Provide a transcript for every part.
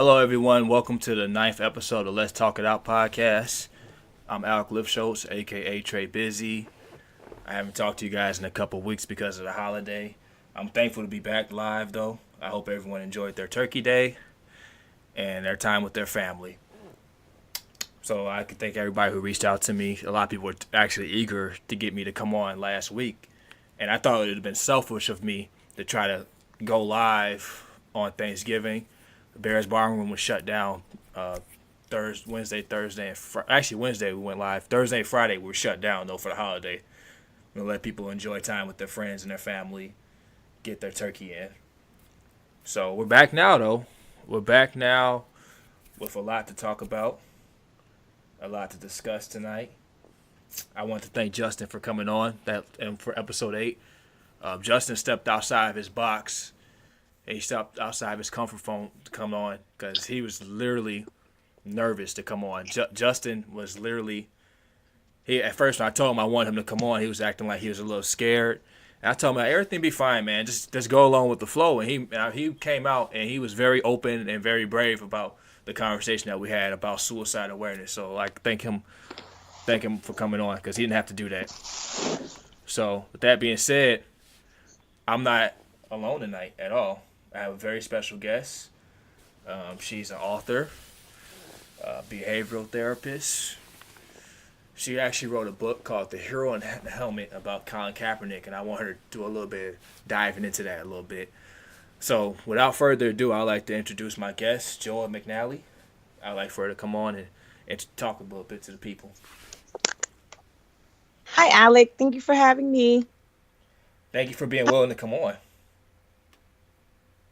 Hello, everyone. Welcome to the 9th episode of Let's Talk It Out podcast. I'm Alec Lifschultz, a.k.a. Trey Bizzy. I haven't talked to you guys in a couple of weeks because of the holiday. I'm thankful to be back live, though. I hope everyone enjoyed their Turkey Day and their time with their family. So I can thank everybody who reached out to me. A lot of people were actually eager to get me to come on last week. And I thought it would have been selfish of me to try to go live on Thanksgiving. The Bears Barn Room was shut down Wednesday, Thursday, and actually Wednesday we went live. Thursday and Friday we were shut down, though, for the holiday. We'll let people enjoy time with their friends and their family, get their turkey in. So we're back now, though. We're back now with a lot to talk about, a lot to discuss tonight. I want to thank Justin for coming on and for episode 8. Justin stepped outside of his box. He stepped outside of his comfort zone to come on because he was literally nervous to come on. Justin was literally, at first when I told him I wanted him to come on, he was acting like he was a little scared. And I told him, everything be fine, man. Just go along with the flow. And he came out and he was very open and very brave about the conversation that we had about suicide awareness. So I thank him for coming on because he didn't have to do that. So with that being said, I'm not alone tonight at all. I have a very special guest. She's an author, behavioral therapist. She actually wrote a book called The Hero in the Helmet about Colin Kaepernick, and I want her to do a little bit diving into that a little bit. So without further ado, I'd like to introduce my guest, Joa Macnalie. I'd like for her to come on and talk a little bit to the people. Hi, Alec. Thank you for having me. Thank you for being willing to come on.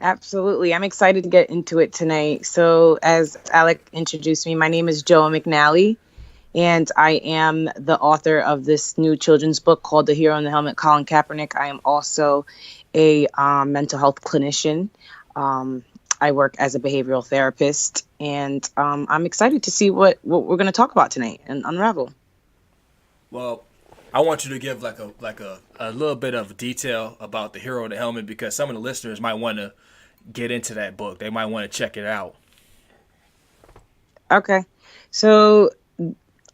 Absolutely. I'm excited to get into it tonight. So as Alec introduced me, my name is Joa Macnalie, and I am the author of this new children's book called The Hero in the Helmet, Colin Kaepernick. I am also a mental health clinician. I work as a behavioral therapist, and I'm excited to see what we're going to talk about tonight and unravel. Well, I want you to give like a little bit of detail about The Hero in the Helmet because some of the listeners might want to get into that book. They might want to check it out. Okay. So,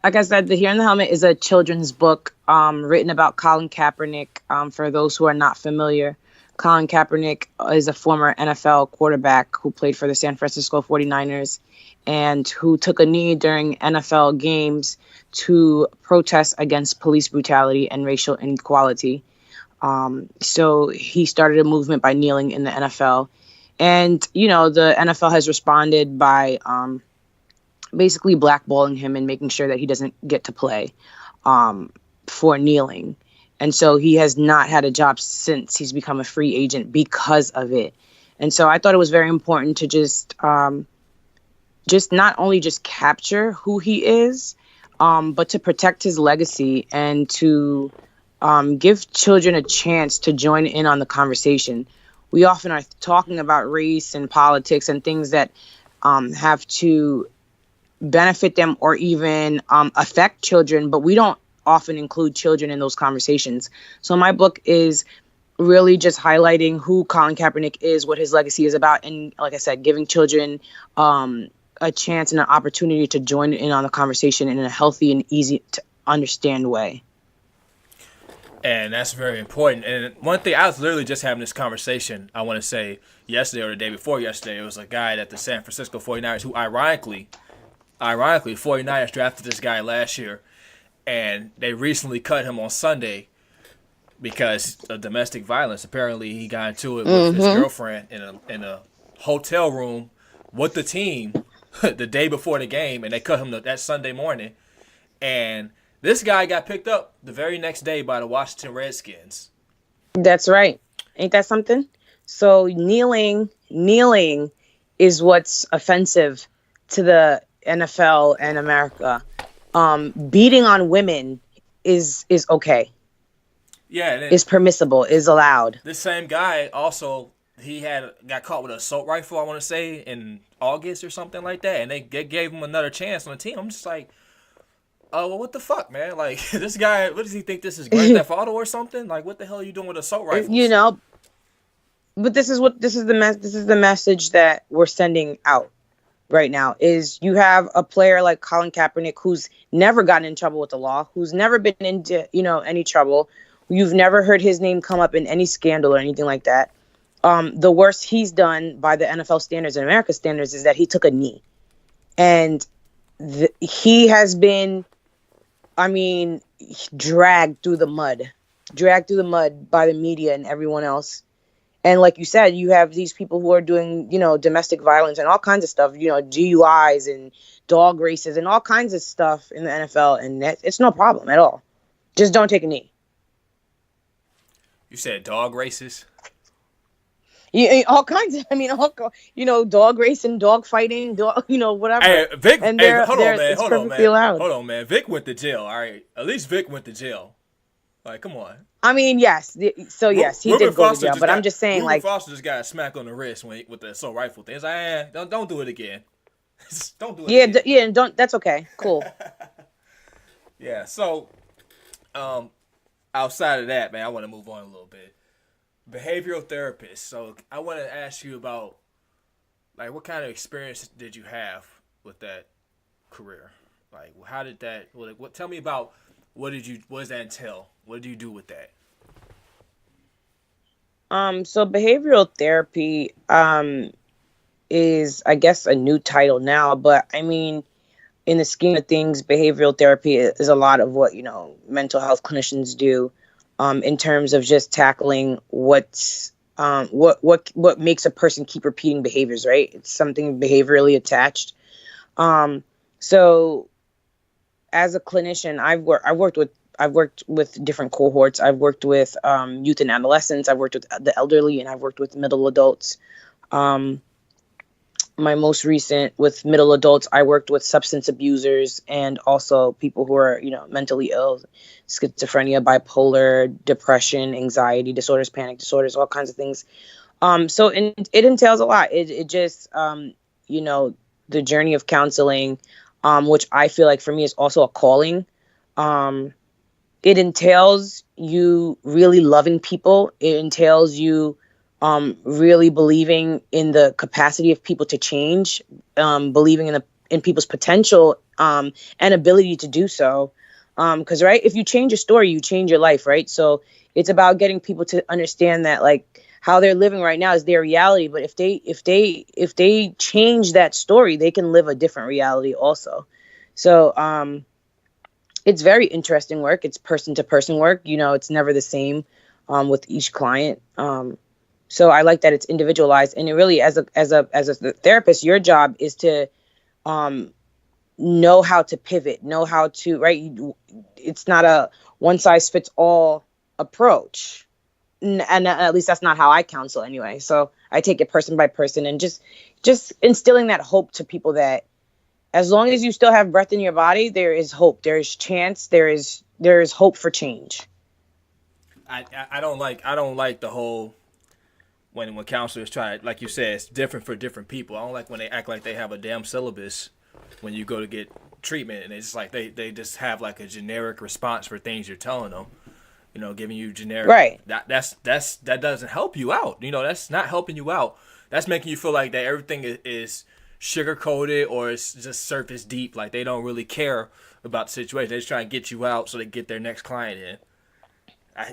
like I said, The Hero in the Helmet is a children's book written about Colin Kaepernick. For those who are not familiar, Colin Kaepernick is a former NFL quarterback who played for the San Francisco 49ers and who took a knee during NFL games to protest against police brutality and racial inequality. So he started a movement by kneeling in the NFL. And, the NFL has responded by basically blackballing him and making sure that he doesn't get to play for kneeling. And so he has not had a job since he's become a free agent because of it. And so I thought it was very important to just not only just capture who he is, but to protect his legacy and to give children a chance to join in on the conversation. We often are talking about race and politics and things that have to benefit them or even affect children, but we don't often include children in those conversations. So my book is really just highlighting who Colin Kaepernick is, what his legacy is about, and like I said, giving children a chance and an opportunity to join in on the conversation in a healthy and easy to understand way. And that's very important. And one thing, I was literally just having this conversation, I want to say yesterday or the day before yesterday. It was a guy at the San Francisco 49ers who ironically, 49ers drafted this guy last year. And they recently cut him on Sunday because of domestic violence. Apparently he got into it with his girlfriend in a hotel room with the team the day before the game. And they cut him that Sunday morning. And this guy got picked up the very next day by the Washington Redskins. That's right. Ain't that something? So kneeling is what's offensive to the NFL and America. Beating on women is okay. Yeah. Is permissible, is allowed. This same guy also, got caught with an assault rifle, I want to say, in August or something like that. And they gave him another chance on the team. I'm just like, oh, well, what the fuck, man? Like, this guy, what does he think this is, Grand Theft Auto or something? Like, what the hell are you doing with assault rifles? But this is the message that we're sending out. right now is you have a player like Colin Kaepernick who's never gotten in trouble with the law, who's never been into, any trouble. You've never heard his name come up in any scandal or anything like that. The worst he's done by the NFL standards and America standards is that he took a knee. And he has been, dragged through the mud by the media and everyone else. And like you said, you have these people who are doing, domestic violence and all kinds of stuff, DUIs and dog races and all kinds of stuff in the NFL. And it's no problem at all. Just don't take a knee. You said dog races? Yeah, all kinds of, dog racing, dog fighting, whatever. Hey, Vic, and hold on, man. Allowed. Hold on, man. Vic went to jail, all right? At least Vic went to jail. Like, come on. Yes. So, yes, he did go to jail. But I'm just saying, Reuben Foster just got a smack on the wrist with the assault rifle thing. It's like, don't do it again. Don't do it again. Yeah, don't. That's okay. Cool. Yeah, so, outside of that, man, I want to move on a little bit. Behavioral therapist. So I want to ask you about, like, what kind of experience did you have with that career? Like, how did that? What? Tell me about what does that entail? What do you do with that? So behavioral therapy is, I guess, a new title now, but in the scheme of things, behavioral therapy is a lot of what mental health clinicians do. In terms of just tackling what makes a person keep repeating behaviors, right? It's something behaviorally attached. So as a clinician, I've worked with different cohorts. I've worked with youth and adolescents. I've worked with the elderly, and I've worked with middle adults. My most recent with middle adults, I worked with substance abusers and also people who are, mentally ill, schizophrenia, bipolar, depression, anxiety disorders, panic disorders, all kinds of things. So it entails a lot. It just, the journey of counseling, which I feel like for me is also a calling. It entails you really loving people. It entails you really believing in the capacity of people to change, believing in people's potential and ability to do so. Because right, if you change your story, you change your life, right? So it's about getting people to understand that like how they're living right now is their reality. But if they change that story, they can live a different reality also. So it's very interesting work. It's person to person work. It's never the same with each client. So I like that it's individualized, and it really, as a therapist, your job is to know how to pivot, know how to, right? It's not a one size fits all approach, and at least that's not how I counsel anyway. So I take it person by person, and just instilling that hope to people that as long as you still have breath in your body, there is hope, there is chance, there is hope for change. I don't like the whole. When counselors try, like you said, it's different for different people. I don't like when they act like they have a damn syllabus when you go to get treatment, and it's like they just have like a generic response for things you're telling them, giving you generic. Right. That doesn't help you out. That's not helping you out. That's making you feel like that everything is sugar coated or it's just surface deep. Like they don't really care about the situation. They're just trying to get you out so they get their next client in.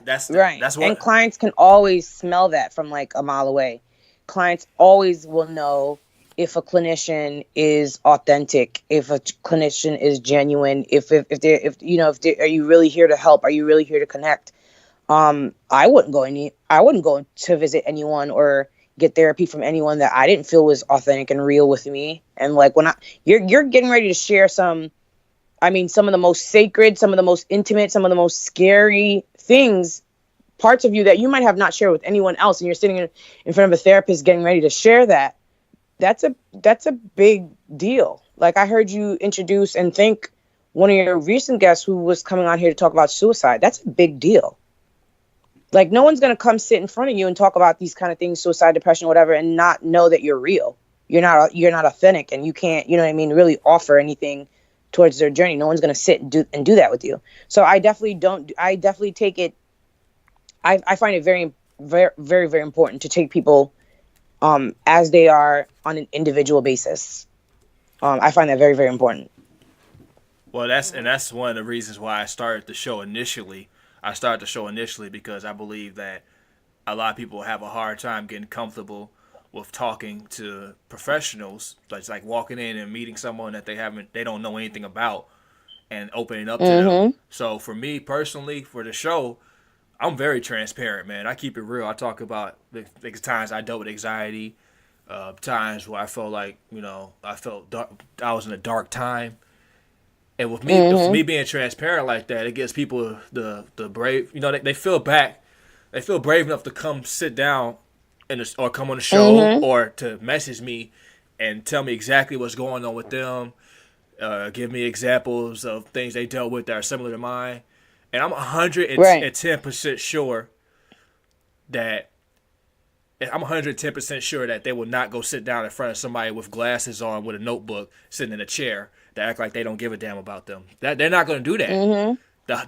That's what. And clients can always smell that from like a mile away. Clients always will know if a clinician is authentic, if a clinician is genuine, if are you really here to help? Are you really here to connect? I wouldn't go to visit anyone or get therapy from anyone that I didn't feel was authentic and real with me. And like when you're getting ready to share some of the most sacred, some of the most intimate, some of the most scary things, parts of you that you might have not shared with anyone else, and you're sitting in front of a therapist getting ready to share that. That's a big deal. Like I heard you introduce and thank one of your recent guests who was coming on here to talk about suicide. That's a big deal. Like no one's going to come sit in front of you and talk about these kind of things, suicide, depression, whatever, and not know that you're real. You're not authentic, and you can't, really offer anything towards their journey. No one's going to sit and do that with you. So I definitely take it. I find it very, very, very, very important to take people as they are on an individual basis. I find that very, very important. Well, that's one of the reasons why I started the show initially. I started the show initially because I believe that a lot of people have a hard time getting comfortable with talking to professionals. So it's like walking in and meeting someone that they don't know anything about, and opening up to them. Mm-hmm. So for me personally, for the show, I'm very transparent, man. I keep it real. I talk about the times I dealt with anxiety, times where I felt like I felt dark, I was in a dark time. And with me Mm-hmm. being transparent like that, it gives people the brave. They feel brave enough to come sit down or come on the show Mm-hmm. or to message me and tell me exactly what's going on with them. Give me examples of things they dealt with that are similar to mine, and I'm Right. 110% sure that I'm 110% sure that they will not go sit down in front of somebody with glasses on with a notebook sitting in a chair to act like they don't give a damn about them. That they're not going to do that. Mm-hmm.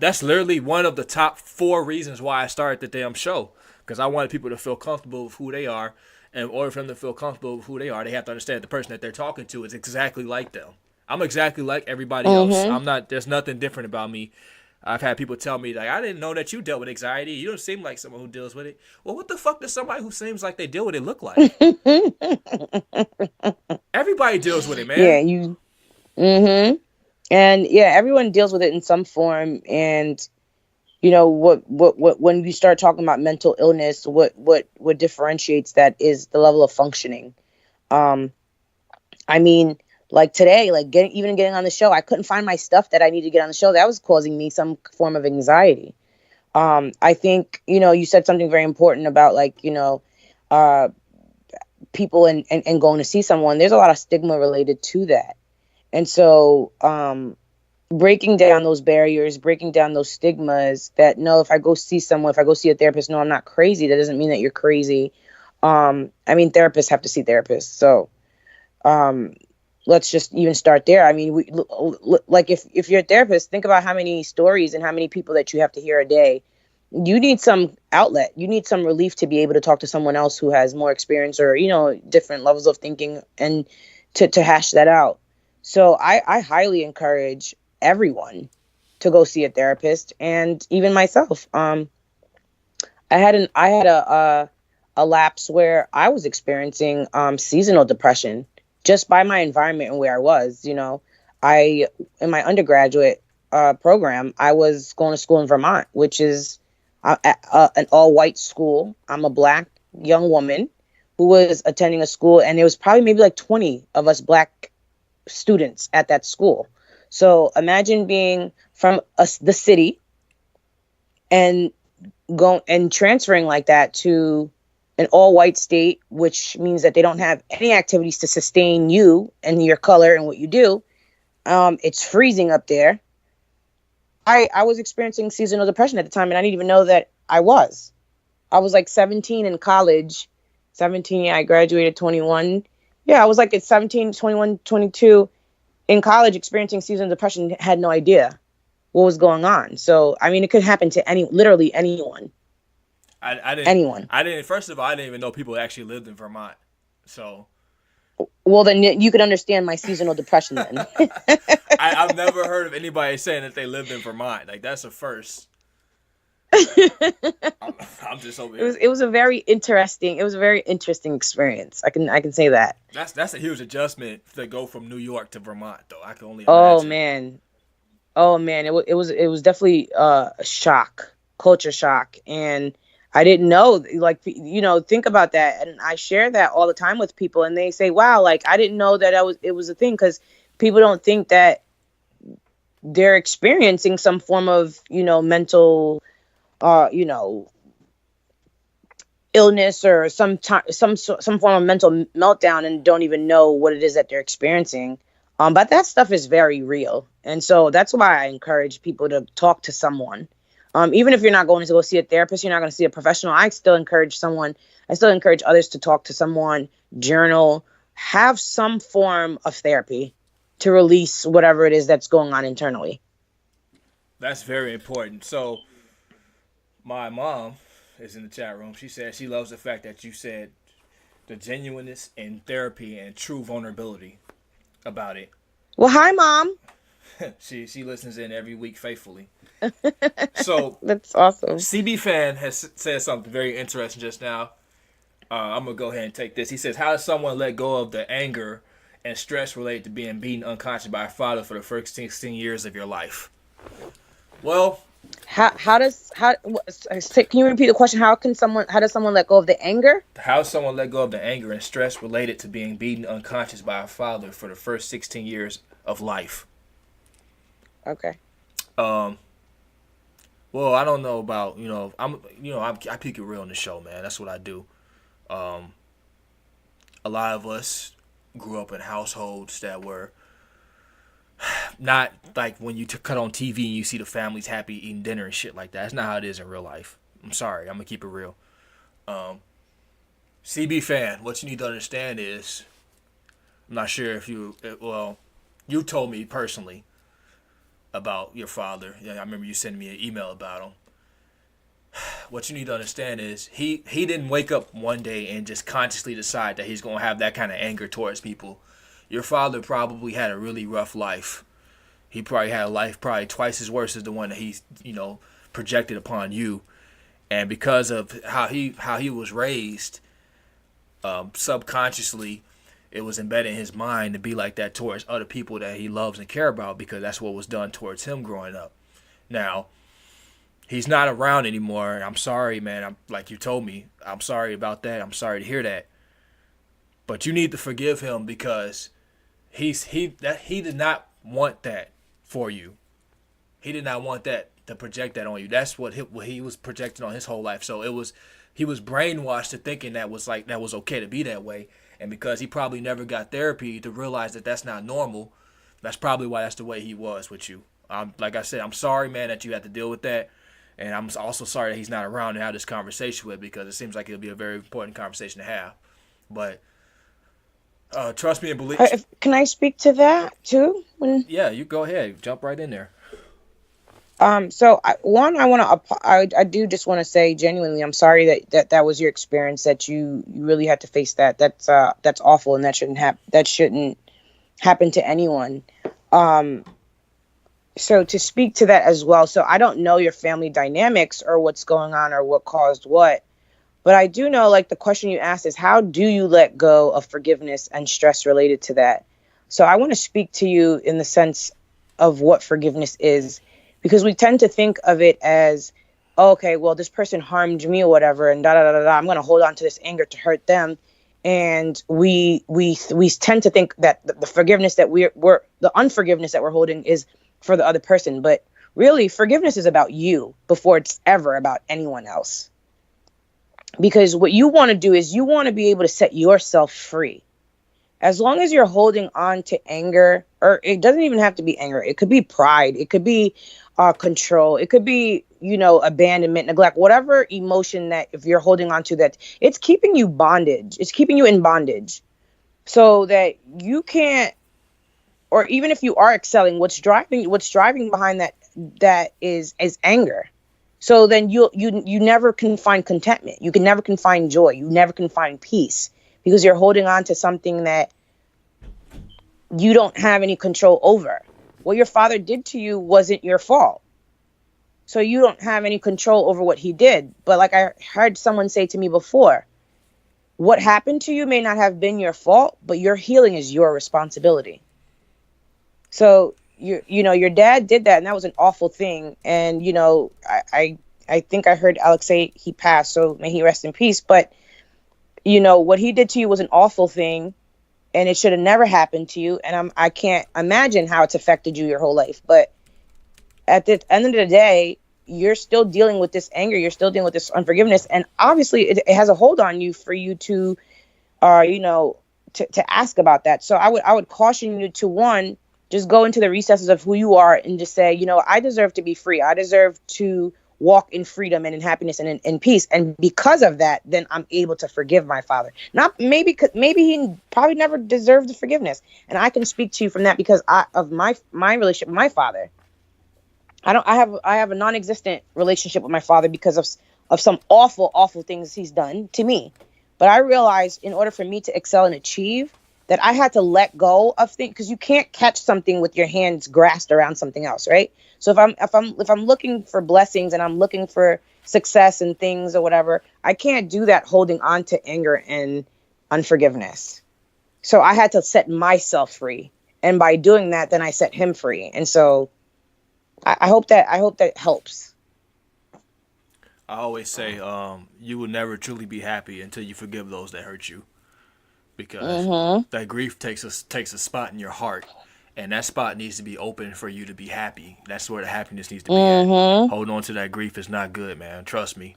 That's literally one of the top 4 reasons why I started the damn show, because I wanted people to feel comfortable with who they are, and in order for them to feel comfortable with who they are, they have to understand the person that they're talking to is exactly like them. I'm exactly like everybody else. Mm-hmm. I'm not. There's nothing different about me. I've had people tell me like, I didn't know that you dealt with anxiety. You don't seem like someone who deals with it. Well, what the fuck does somebody who seems like they deal with it look like? Everybody deals with it, Yeah, man. you. Mm-hmm. And yeah, everyone deals with it in some form. And what when you start talking about mental illness, what differentiates that is the level of functioning. Um, I mean, like today, like getting on the show, I couldn't find my stuff that I need to get on the show. That was causing me some form of anxiety. I think you said something very important about like uh, people and going to see someone. There's a lot of stigma related to that, and so breaking down those barriers, breaking down those stigmas. That no, if I go see someone, if I go see a therapist, no, I'm not crazy. That doesn't mean that you're crazy. I mean, therapists have to see therapists, so um, let's just even start there. I mean, like if you're a therapist, think about how many stories and how many people that you have to hear a day. You need some outlet. You need some relief to be able to talk to someone else who has more experience or different levels of thinking and to hash that out. So I highly encourage everyone to go see a therapist, and even myself. I had a lapse where I was experiencing seasonal depression just by my environment and where I was. I in my undergraduate program, I was going to school in Vermont, which is an all-white school. I'm a black young woman who was attending a school, and there was probably maybe like 20 of us black students at that school. So imagine being from the city and go and transferring like that to an all white state, which means that they don't have any activities to sustain you and your color and what you do. It's freezing up there. I was experiencing seasonal depression at the time, and I didn't even know that I was. I was like 17 in college. 17, yeah, I graduated 21. Yeah, I was like at 17, 21, 22 in college experiencing seasonal depression, had no idea what was going on. So, I mean, it could happen to literally anyone. I didn't. Anyone. I didn't. First of all, I didn't even know people actually lived in Vermont. So Well, then you could understand my seasonal depression then. I've never heard of anybody saying that they lived in Vermont. Like that's a first. I'm, I'm just over here. It was a very interesting experience. I can say that. That's a huge adjustment to go from New York to Vermont, though. I can only Oh imagine. man. Oh man, it was definitely a shock, culture shock, and I didn't know. Like think about that, and I share that all the time with people, and they say, "Wow, like I didn't know that it was a thing," because people don't think that they're experiencing some form of mental, uh, you know, illness or some form of mental meltdown and don't even know what it is that they're experiencing. But that stuff is very real, and so that's why I encourage people to talk to someone. Even if you're not going to go see a therapist, you're not going to see a professional. I still encourage others to talk to someone, journal, have some form of therapy to release whatever it is that's going on internally. That's very important. So my mom is in the chat room. She said she loves the fact that you said the genuineness in therapy and true vulnerability. about it. Well, hi, Mom. She listens in every week faithfully. So That's awesome. CB Fan has said something very interesting just now. I'm gonna go ahead and take this. He says, "How does someone let go of the anger and stress related to being beaten unconscious by a father for the first 16 years of your life?" Well, Can you repeat the question? How does someone let go of the anger? how does someone let go of the anger and stress related to being beaten unconscious by a father for the first 16 years of life? Okay. Well, I don't know about I keep it real on the show, man. That's what I do. A lot of us grew up in households that were not like when you cut on TV and you see the families happy eating dinner and shit like that. That's not how it is in real life. I'm sorry. I'm gonna keep it real. CB Fan, what you need to understand is, I'm not sure if you told me personally about your father. Yeah, I remember you sending me an email about him. What you need to understand is he didn't wake up one day and just consciously decide that he's going to have that kind of anger towards people. Your father probably had a really rough life. He probably had a life probably twice as worse as the one that he projected upon you. And because of how he was raised, subconsciously, it was embedded in his mind to be like that towards other people that he loves and care about, because that's what was done towards him growing up. Now, he's not around anymore. I'm sorry, man. Like you told me. I'm sorry about that. I'm sorry to hear that. But you need to forgive him, because he did not want that for you. He did not want that to project that on you. That's what he was projecting on his whole life. So he was brainwashed to thinking that was okay to be that way. And because he probably never got therapy to realize that that's not normal, that's probably why that's the way he was with you. Like I said, I'm sorry, man, that you had to deal with that. And I'm also sorry that he's not around to have this conversation with, because it seems like it'll be a very important conversation to have. But trust me and believe. Can I speak to that too? Yeah, you go ahead. Jump right in there. So I do just want to say genuinely, I'm sorry that was your experience, that you really had to face that. That's awful, and that shouldn't happen to anyone. So to speak to that as well, so I don't know your family dynamics or what's going on or what caused what, but I do know, like, the question you asked is, how do you let go of forgiveness and stress related to that? So I want to speak to you in the sense of what forgiveness is, because we tend to think of it as, oh, okay, well, this person harmed me or whatever, and I'm going to hold on to this anger to hurt them. And we tend to think that the forgiveness that the unforgiveness that we're holding is for the other person. But really, forgiveness is about you before it's ever about anyone else. Because what you want to do is you want to be able to set yourself free. As long as you're holding on to anger, or it doesn't even have to be anger. It could be pride. It could be control. It could be, abandonment, neglect, whatever emotion that if you're holding on to, that it's keeping you bondage. It's keeping you in bondage, so that you can't, or even if you are excelling, what's driving behind that is anger. So then you never can find contentment. You never can find joy. You never can find peace, because you're holding on to something that you don't have any control over. What your father did to you wasn't your fault. So you don't have any control over what he did. But like I heard someone say to me before, what happened to you may not have been your fault, but your healing is your responsibility. So your dad did that, and that was an awful thing. And I think I heard Alex say he passed, so may he rest in peace. But what he did to you was an awful thing, and it should have never happened to you. And I can't imagine how it's affected you your whole life. But at the end of the day, you're still dealing with this anger. You're still dealing with this unforgiveness. And obviously it has a hold on you for you to, to ask about that. So I would caution you to, one, just go into the recesses of who you are and just say, I deserve to be free. I deserve to walk in freedom and in happiness and in peace. And because of that, then I'm able to forgive my father. Not maybe he probably never deserved the forgiveness. And I can speak to you from that because of my relationship with my father. I have a non-existent relationship with my father because of some awful things he's done to me. But I realized in order for me to excel and achieve, that I had to let go of things, because you can't catch something with your hands grasped around something else, right? So if I'm looking for blessings and I'm looking for success and things or whatever, I can't do that holding on to anger and unforgiveness. So I had to set myself free, and by doing that, then I set him free. And so I hope that helps. I always say, you will never truly be happy until you forgive those that hurt you, because Mm-hmm. that grief takes a spot in your heart, and that spot needs to be open for you to be happy. That's where the happiness needs to be at. Mm-hmm. Holding on to that grief is not good, man. Trust me.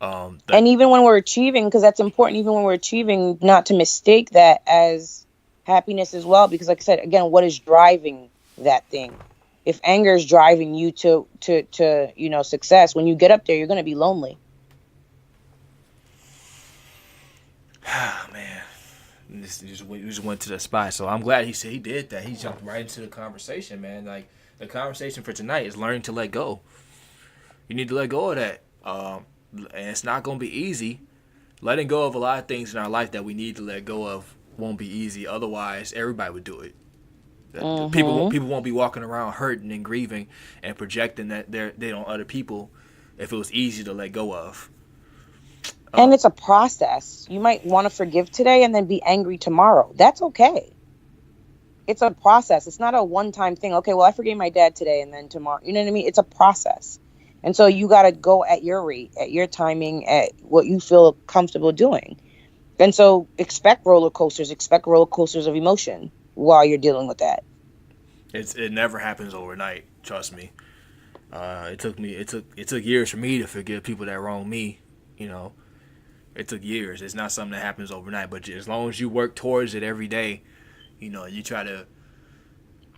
That And even when we're achieving, because that's important, even when we're achieving, not to mistake that as happiness as well. Because, like I said, again, what is driving that thing? If anger is driving you to success, when you get up there, you're going to be lonely. man, we just went to the spot. So I'm glad he said he did that. He jumped right into the conversation, man. Like, the conversation for tonight is learning to let go. You need to let go of that. And it's not gonna be easy. Letting go of a lot of things in our life that we need to let go of won't be easy. Otherwise, everybody would do it. Mm-hmm. People won't be walking around hurting and grieving and projecting that they on other people if it was easy to let go of. And it's a process. You might want to forgive today and then be angry tomorrow. That's okay. It's a process. It's not a one-time thing. Okay, well, I forgave my dad today and then tomorrow. You know what I mean? It's a process. And so you got to go at your rate, at your timing, at what you feel comfortable doing. And so expect roller coasters of emotion while you're dealing with that. It never happens overnight. Trust me. It took years for me to forgive people that wronged me. You know, it took years. It's not something that happens overnight. But as long as you work towards it every day, you try to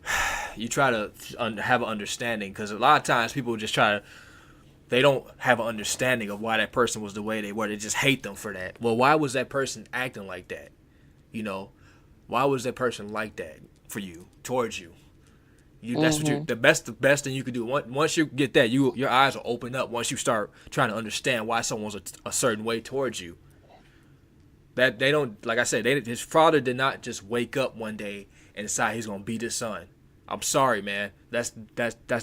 have an understanding, because a lot of times people just they don't have an understanding of why that person was the way they were. They just hate them for that. Well, why was that person acting like that? Why was that person like that for you, towards you? That's what Mm-hmm. the best thing you could do. Once you get that, your eyes will open up. Once you start trying to understand why someone's a certain way towards you. That they don't, like I said, his father did not just wake up one day and decide he's gonna beat his son. I'm sorry, man. That's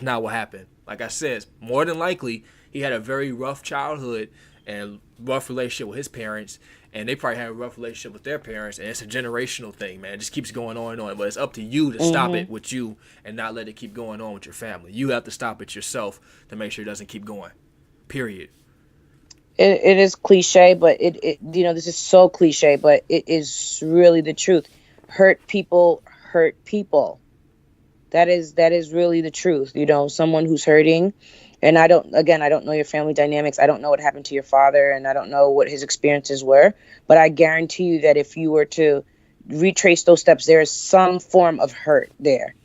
not what happened. Like I said, more than likely he had a very rough childhood and rough relationship with his parents, and they probably had a rough relationship with their parents, and it's a generational thing, man. It just keeps going on and on. But it's up to you to stop Mm-hmm. it with you and not let it keep going on with your family. You have to stop it yourself to make sure it doesn't keep going. Period. It is cliche, but this is so cliche, but it is really the truth. Hurt people hurt people. That is really the truth. Someone who's hurting, and I don't know your family dynamics. I don't know what happened to your father, and I don't know what his experiences were, but I guarantee you that if you were to retrace those steps, there is some form of hurt there.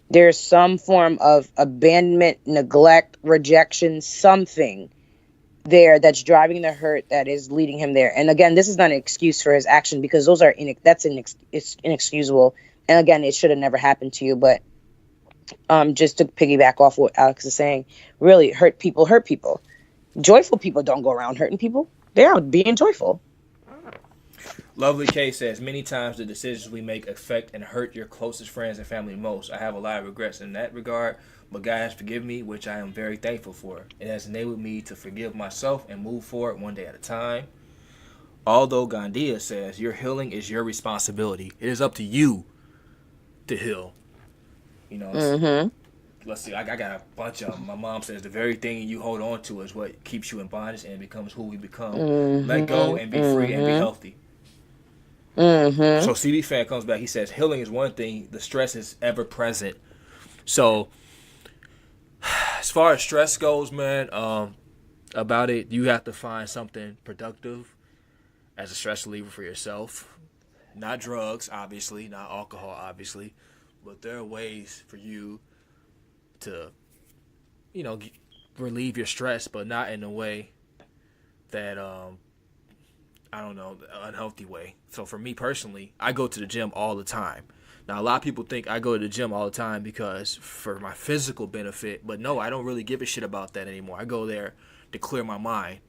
There's some form of abandonment, neglect, rejection, something there that's driving the hurt that is leading him there. And again, this is not an excuse for his action, because it's inexcusable. And again, it should have never happened to you. But just to piggyback off what Alex is saying, really, hurt people hurt people. Joyful people don't go around hurting people. They're out being joyful. Lovely K says, many times the decisions we make affect and hurt your closest friends and family most. I have a lot of regrets in that regard, but God has forgiven me, which I am very thankful for. It has enabled me to forgive myself and move forward one day at a time. Although Gandia says, your healing is your responsibility. It is up to you to heal. Mm-hmm. Let's see, I got a bunch of them. My mom says, the very thing you hold on to is what keeps you in bondage and becomes who we become. Let go Mm-hmm. and be free and be Mm-hmm. healthy. Mm-hmm. So CD Fan comes back. He says, healing is one thing. The stress is ever present. So as far as stress goes, man, about it, you have to find something productive as a stress reliever for yourself. Not drugs, obviously, not alcohol, obviously, but there are ways for you to, relieve your stress, but not in a way that I don't know, unhealthy way. So for me personally, I go to the gym all the time. Now, a lot of people think I go to the gym all the time because for my physical benefit, but no, I don't really give a shit about that anymore. I go there to clear my mind.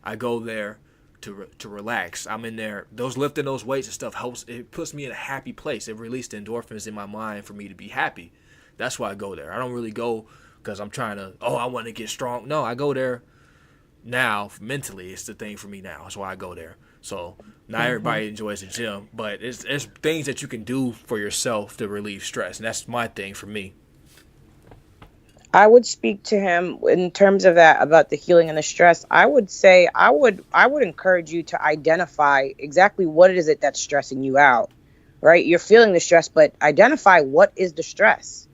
I go there to relax. I'm in there. Those lifting those weights and stuff helps. It puts me in a happy place. It released endorphins in my mind for me to be happy. That's why I go there. I don't really go because I'm trying to, I want to get strong. No, I go there now mentally. It's the thing for me now. That's why I go there. So not everybody enjoys the gym, but it's things that you can do for yourself to relieve stress. And that's my thing for me. I would speak to him in terms of that, about the healing and the stress. I would say I would encourage you to identify exactly what it is that's stressing you out, right? You're feeling the stress, but identify what is the stress.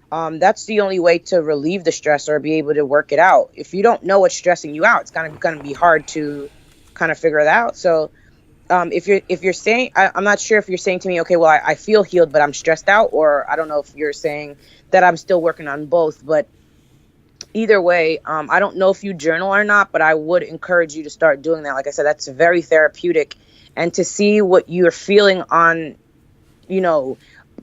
That's the only way to relieve the stress or be able to work it out. If you don't know what's stressing you out, it's going to be hard to kind of figure it out. So if you're saying, I'm not sure if you're saying to me, okay, well, I feel healed, but I'm stressed out, or I don't know if you're saying that I'm still working on both, but either way, I don't know if you journal or not, but I would encourage you to start doing that. Like I said, that's very therapeutic, and to see what you're feeling on,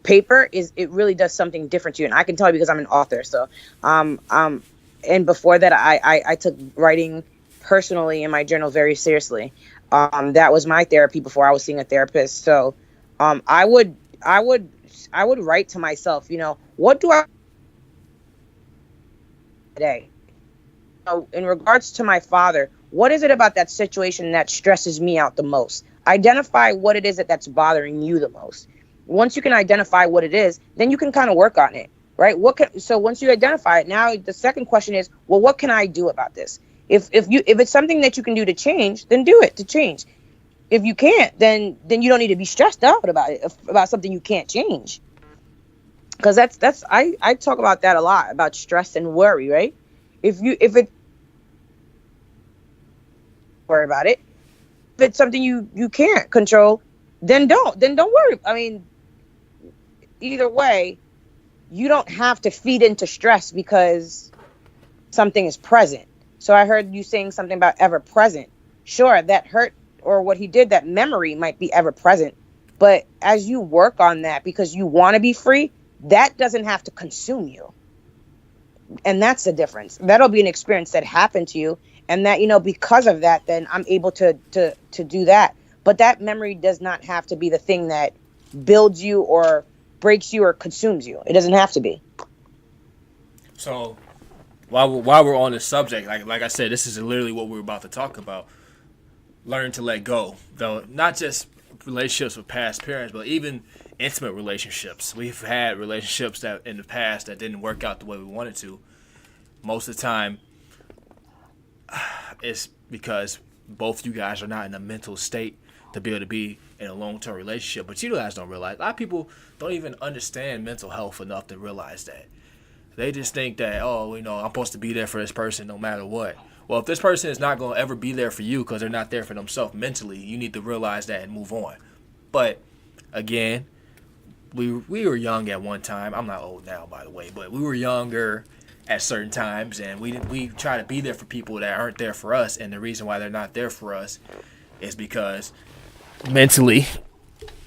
paper it really does something different to you. And I can tell you because I'm an author. So, and before that, I took writing personally in my journal very seriously. That was my therapy before I was seeing a therapist. So, I would write to myself, what do I today? In regards to my father, what is it about that situation that stresses me out the most? Identify what it is that's bothering you the most. Once you can identify what it is, then you can kind of work on it, right? So once you identify it, now the second question is, well, what can I do about this? If it's something that you can do to change, then do it to change. If you can't, then you don't need to be stressed out about it, about something you can't change. Because I talk about that a lot, about stress and worry, right? If it worry about it. If it's something you can't control, then don't worry. I mean, either way, you don't have to feed into stress because something is present. So I heard you saying something about ever present. Sure, that hurt or what he did, that memory might be ever present. But as you work on that because you want to be free, that doesn't have to consume you. And that's the difference. That'll be an experience that happened to you. And that, because of that, then I'm able to do that. But that memory does not have to be the thing that builds you or breaks you or consumes you. It doesn't have to be. So while we're on this subject, like I said, this is literally what we're about to talk about. Learn to let go. Though not just relationships with past parents, but even intimate relationships. We've had relationships that in the past that didn't work out the way we wanted to. Most of the time, it's because both you guys are not in a mental state to be able to be in a long-term relationship. But you guys don't realize, a lot of people don't even understand mental health enough to realize that. They just think that, I'm supposed to be there for this person no matter what. Well, if this person is not going to ever be there for you because they're not there for themselves mentally, you need to realize that and move on. But again, we were young at one time. I'm not old now, by the way, but we were younger at certain times, and we try to be there for people that aren't there for us. And the reason why they're not there for us is because mentally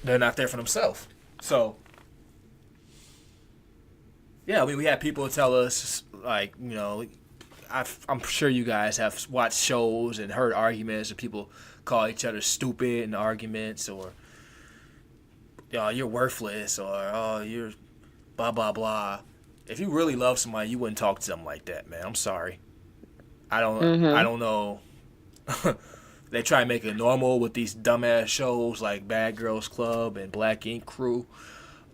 they're not there for themselves. So yeah, we had people tell us, like, I'm sure you guys have watched shows and heard arguments and people call each other stupid in arguments, or you're worthless, or you're blah blah blah. If you really love somebody, you wouldn't talk to them like that, man. I'm sorry. I don't know. They try to make it normal with these dumbass shows like Bad Girls Club and Black Ink Crew.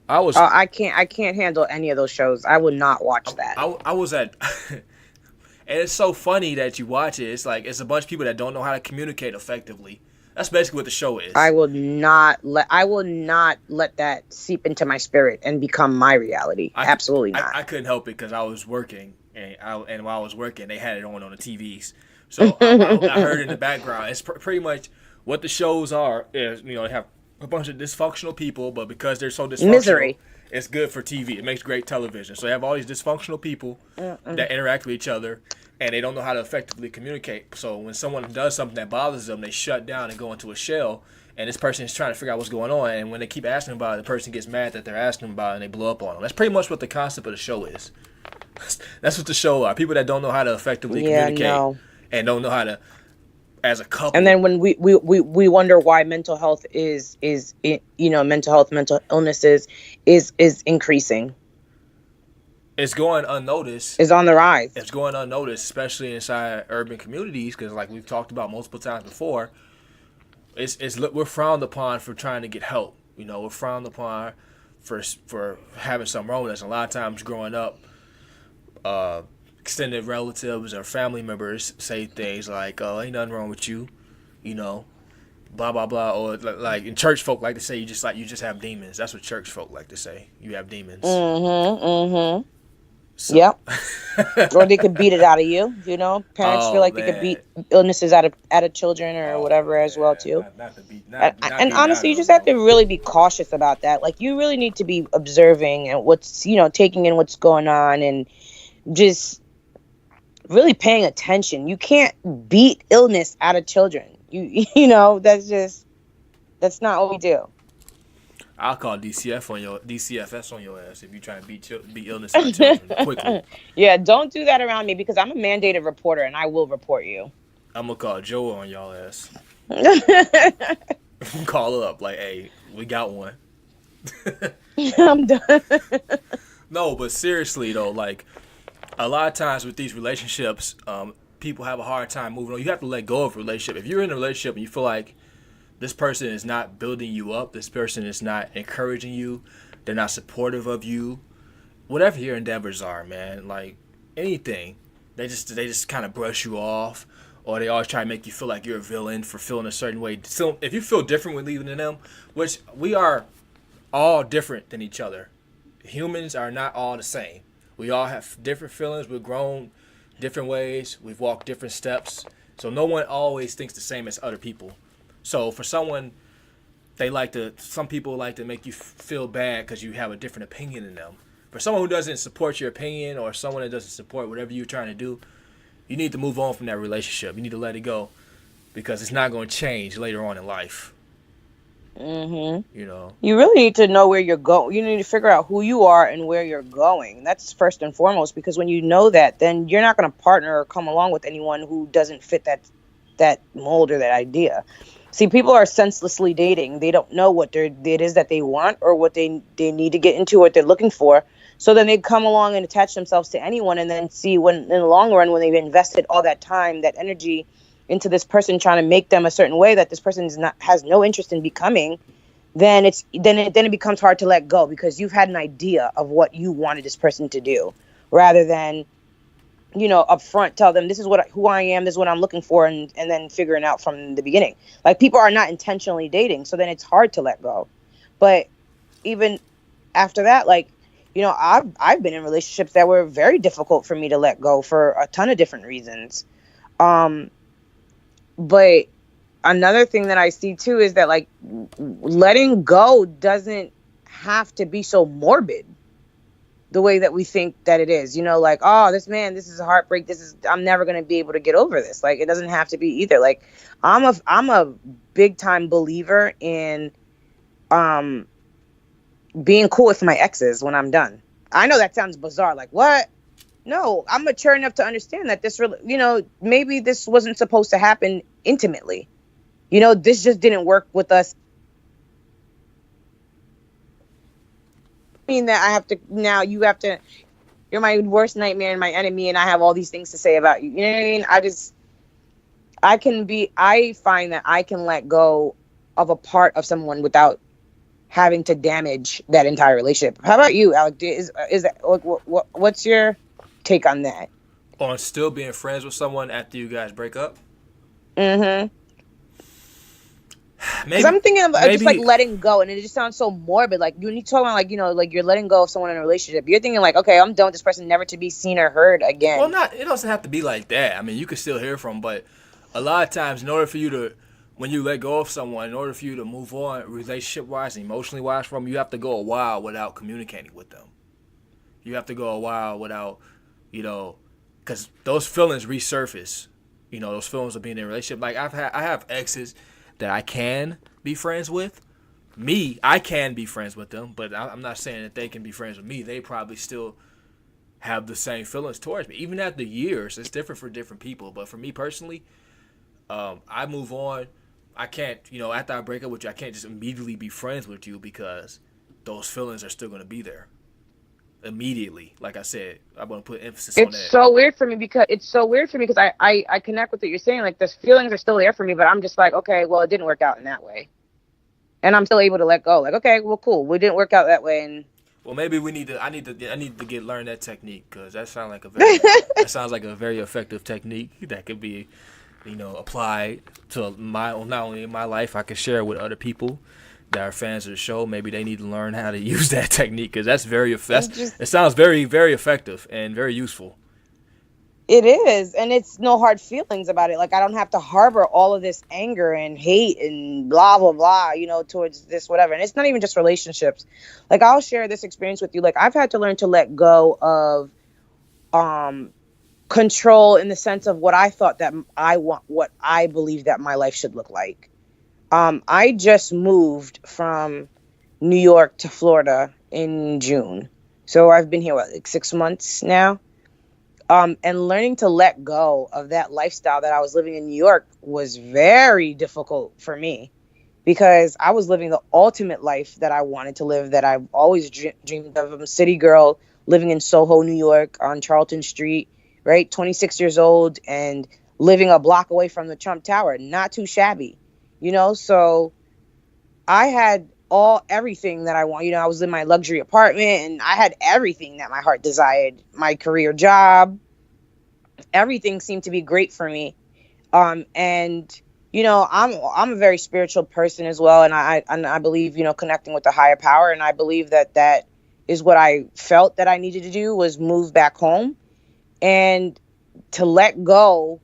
I can't handle any of those shows. I would not watch that. I was at and it's so funny that you watch it. It's like it's a bunch of people that don't know how to communicate effectively. That's basically what the show is. I will not let that seep into my spirit and become my reality. Absolutely not. I couldn't help it because I was working, and while I was working, they had it on the TVs. So I heard in the background. It's pretty much what the shows are. Is they have a bunch of dysfunctional people, but because they're so dysfunctional, misery. It's good for TV. It makes great television. So they have all these dysfunctional people that interact with each other, and they don't know how to effectively communicate. So when someone does something that bothers them, they shut down and go into a shell, and this person is trying to figure out what's going on. And when they keep asking about it, the person gets mad that they're asking about it, and they blow up on them. That's pretty much what the concept of the show is. That's what the show are. People that don't know how to effectively communicate and don't know how to as a couple. And then when we wonder why mental health mental illnesses is increasing. It's going unnoticed. Is on the rise. It's going unnoticed, especially inside urban communities, because like we've talked about multiple times before, we're frowned upon for trying to get help. You know, we're frowned upon for having something wrong with us. A lot of times growing up, extended relatives or family members say things like, "Oh, ain't nothing wrong with you," you know, blah blah blah, or like in church folk like to say, you just have demons. That's what church folk like to say. You have demons. So. Yep. Or they could beat it out of you. You know, parents feel like they could beat illnesses out of children or whatever as well too. And honestly, you just have to really be cautious about that. Like, you really need to be observing and taking in what's going on and just really paying attention. You can't beat illness out of children. That's not what we do. I'll call DCFS on your ass if you try and beat illness out of children quickly. Yeah, don't do that around me because I'm a mandated reporter and I will report you. I'm gonna call Joa on y'all ass. Call her up like, hey, we got one. I'm done. No, but seriously though, like a lot of times with these relationships, people have a hard time moving on. You have to let go of a relationship. If you're in a relationship and you feel like this person is not building you up, this person is not encouraging you, they're not supportive of you, whatever your endeavors are, man, like anything, they just kind of brush you off, or they always try to make you feel like you're a villain for feeling a certain way. So if you feel different when leaving them, which we are all different than each other. Humans are not all the same. We all have different feelings. We've grown different ways. We've walked different steps. So no one always thinks the same as other people. So for someone, some people like to make you feel bad because you have a different opinion than them. For someone who doesn't support your opinion or someone that doesn't support whatever you're trying to do, you need to move on from that relationship. You need to let it go because it's not going to change later on in life. Mm-hmm. You know, you really need to know where you're going. You need to figure out who you are and where you're going. That's first and foremost, because when you know that, then you're not going to partner or come along with anyone who doesn't fit that mold or that idea. See, people are senselessly dating. They don't know what it is that they want or what they need to get into, what they're looking for. So then they come along and attach themselves to anyone, and then see when in the long run, when they've invested all that time, that energy into this person, trying to make them a certain way that this person has no interest in becoming, then it becomes hard to let go because you've had an idea of what you wanted this person to do, rather than up front tell them this is who I am, this is what I'm looking for, and then figuring out from the beginning. Like, people are not intentionally dating, so then it's hard to let go. But even after that, like, I've been in relationships that were very difficult for me to let go for a ton of different reasons. But another thing that I see too is that, like, letting go doesn't have to be so morbid the way that we think that it is. Like, oh, this is a heartbreak. I'm never going to be able to get over this. Like, it doesn't have to be either. Like, I'm a big time believer in being cool with my exes when I'm done. I know that sounds bizarre. Like, what? No, I'm mature enough to understand that this maybe this wasn't supposed to happen intimately. This just didn't work with us. That you're my worst nightmare and my enemy, and I have all these things to say about you. You know what I mean? I find that I can let go of a part of someone without having to damage that entire relationship. How about you, Alec? Is that what's your take on that? On still being friends with someone after you guys break up? Mm-hmm. Because I'm thinking of just like letting go, and it just sounds so morbid. Like, when you talk about like you're letting go of someone in a relationship, you're thinking like, okay, I'm done with this person, never to be seen or heard again. Well, it doesn't have to be like that. I mean, you can still hear from them, but a lot of times, in order for you to, when you let go of someone, in order for you to move on relationship-wise and emotionally-wise from them, you have to go a while without communicating with them. You have to go a while without, because those feelings resurface. Those feelings of being in a relationship. Like, I have exes that I can be friends with. I can be friends with them, but I'm not saying that they can be friends with me. They probably still have the same feelings towards me. Even after years, it's different for different people. But for me personally, I move on. I can't, after I break up with you, I can't just immediately be friends with you because those feelings are still going to be there immediately. Like I said, I want to put emphasis on It's that. so weird for me because I connect with what you're saying. Like the feelings are still there for me, but I'm just like, okay, well, it didn't work out in that way, and I'm still able to let go. Like, okay, well, cool, we didn't work out that way, and Well, maybe we need to. I need to get learn that technique because that sounds like a very effective technique that could be, applied to not only in my life. I can share it with other people that are fans of the show. Maybe they need to learn how to use that technique because it sounds very, very effective and very useful. it is, and it's no hard feelings about it. Like I don't have to harbor all of this anger and hate and blah blah blah, towards this whatever. And it's not even just relationships. Like I'll share this experience with you. Like I've had to learn to let go of control in the sense of what I thought that I want, what I believe that my life should look like. I just moved from New York to Florida in June, so I've been here like 6 months now. And learning to let go of that lifestyle that I was living in New York was very difficult for me because I was living the ultimate life that I wanted to live, that I've always dreamed of. I'm a city girl living in Soho, New York on Charlton Street, right? 26 years old and living a block away from the Trump Tower. Not too shabby, So I had everything that I want. I was in my luxury apartment and I had everything that my heart desired. My career job, everything seemed to be great for me. And I'm a very spiritual person as well, and I believe connecting with the higher power, and I believe that is what I felt that I needed to do, was move back home and to let go